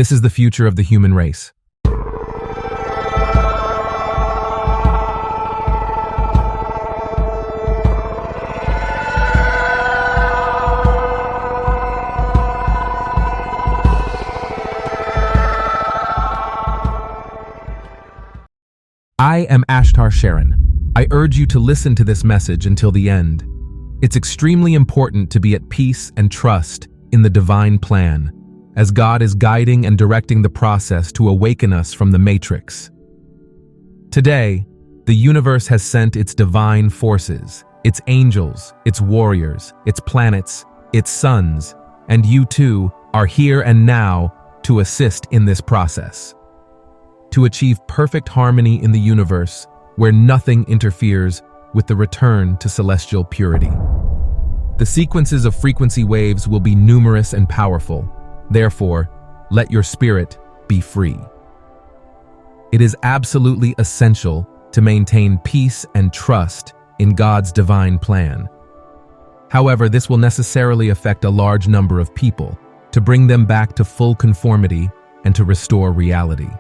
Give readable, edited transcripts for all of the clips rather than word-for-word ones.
This is the future of the human race. I am Ashtar Sharon. I urge you to listen to this message until the end. It's extremely important to be at peace and trust in the divine plan, as God is guiding and directing the process to awaken us from the matrix. Today, the universe has sent its divine forces, its angels, its warriors, its planets, its suns, and you too are here and now to assist in this process. To achieve perfect harmony in the universe, where nothing interferes with the return to celestial purity. The sequences of frequency waves will be numerous and powerful. Therefore, let your spirit be free. It is absolutely essential to maintain peace and trust in God's divine plan. However, this will necessarily affect a large number of people to bring them back to full conformity and to restore reality.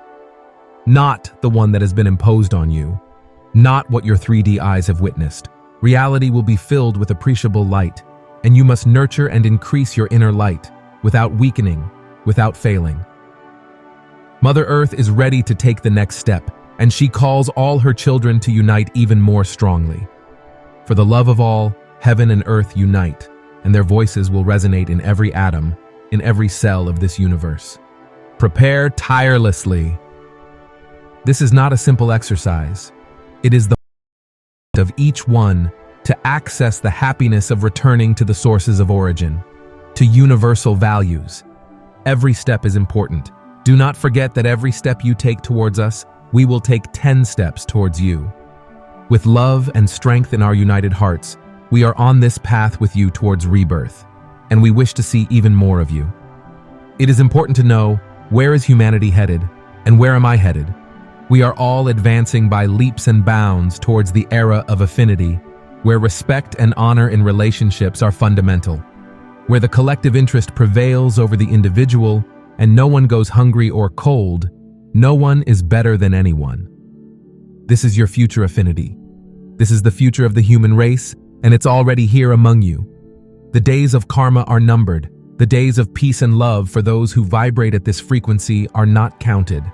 Not the one that has been imposed on you, not what your 3D eyes have witnessed. Reality will be filled with appreciable light, and you must nurture and increase your inner light without weakening, without failing. Mother Earth is ready to take the next step, and she calls all her children to unite even more strongly. For the love of all, heaven and earth unite, and their voices will resonate in every atom, in every cell of this universe. Prepare tirelessly. This is not a simple exercise. It is the of each one to access the happiness of returning to the sources of origin, to universal values. Every step is important. Do not forget that every step you take towards us, we will take 10 steps towards you. With love and strength in our united hearts, we are on this path with you towards rebirth, and we wish to see even more of you. It is important to know, where is humanity headed, and where am I headed? We are all advancing by leaps and bounds towards the era of affinity, where respect and honor in relationships are fundamental, where the collective interest prevails over the individual, and no one goes hungry or cold. No one is better than anyone. This is your future affinity. This is the future of the human race, and it's already here among you. The days of karma are numbered. The days of peace and love for those who vibrate at this frequency are not counted.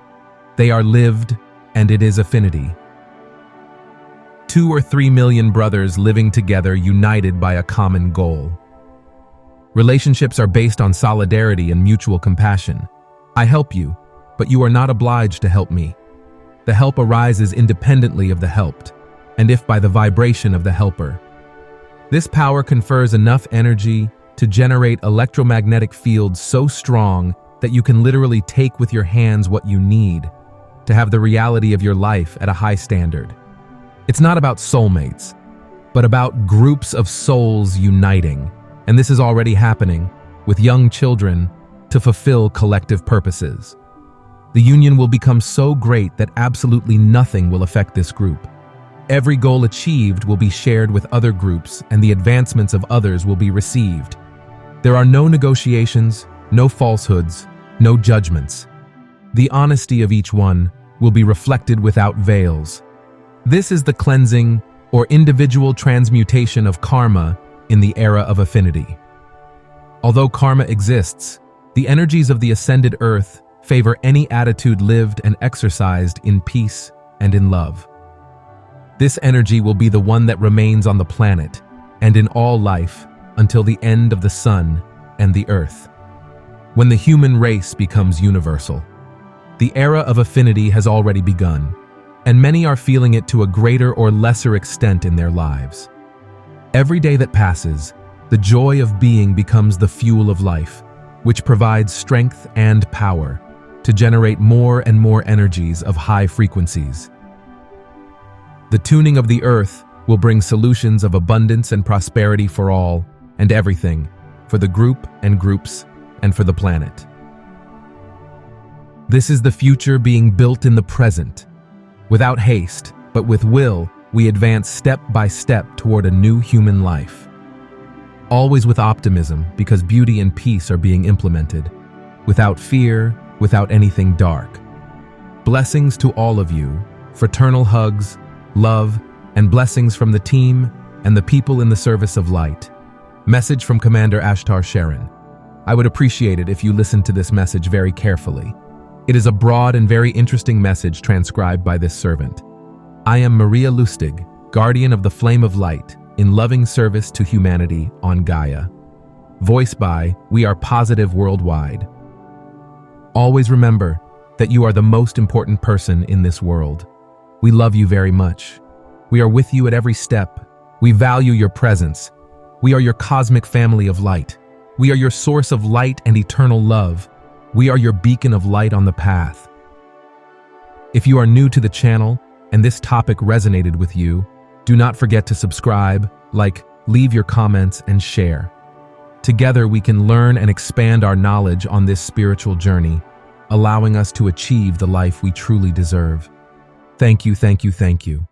They are lived, and it is affinity. 2 or 3 million brothers living together, united by a common goal. Relationships are based on solidarity and mutual compassion. I help you, but you are not obliged to help me. The help arises independently of the helped, and if by the vibration of the helper. This power confers enough energy to generate electromagnetic fields so strong that you can literally take with your hands what you need to have the reality of your life at a high standard. It's not about soulmates, but about groups of souls uniting, and this is already happening with young children to fulfill collective purposes. The union will become so great that absolutely nothing will affect this group. Every goal achieved will be shared with other groups, and the advancements of others will be received. There are no negotiations, no falsehoods, no judgments. The honesty of each one will be reflected without veils. This is the cleansing or individual transmutation of karma in the era of affinity. Although karma exists, the energies of the ascended earth favor any attitude lived and exercised in peace and in love. This energy will be the one that remains on the planet and in all life until the end of the sun and the earth, when the human race becomes universal. The era of affinity has already begun, and many are feeling it to a greater or lesser extent in their lives. Every day that passes, the joy of being becomes the fuel of life, which provides strength and power to generate more and more energies of high frequencies. The tuning of the earth will bring solutions of abundance and prosperity for all and everything, for the group and groups, and for the planet. This is the future being built in the present. Without haste, but with will, we advance step by step toward a new human life. Always with optimism, because beauty and peace are being implemented. Without fear, without anything dark. Blessings to all of you, fraternal hugs, love, and blessings from the team and the people in the service of light. Message from Commander Ashtar Sharon. I would appreciate it if you listened to this message very carefully. It is a broad and very interesting message transcribed by this servant. I am Maria Lustig, guardian of the flame of light, in loving service to humanity on Gaia. Voiced by We Are Positive Worldwide. Always remember that you are the most important person in this world. We love you very much. We are with you at every step. We value your presence. We are your cosmic family of light. We are your source of light and eternal love. We are your beacon of light on the path. If you are new to the channel and this topic resonated with you, do not forget to subscribe, like, leave your comments, and share. Together we can learn and expand our knowledge on this spiritual journey, allowing us to achieve the life we truly deserve. Thank you, thank you, thank you.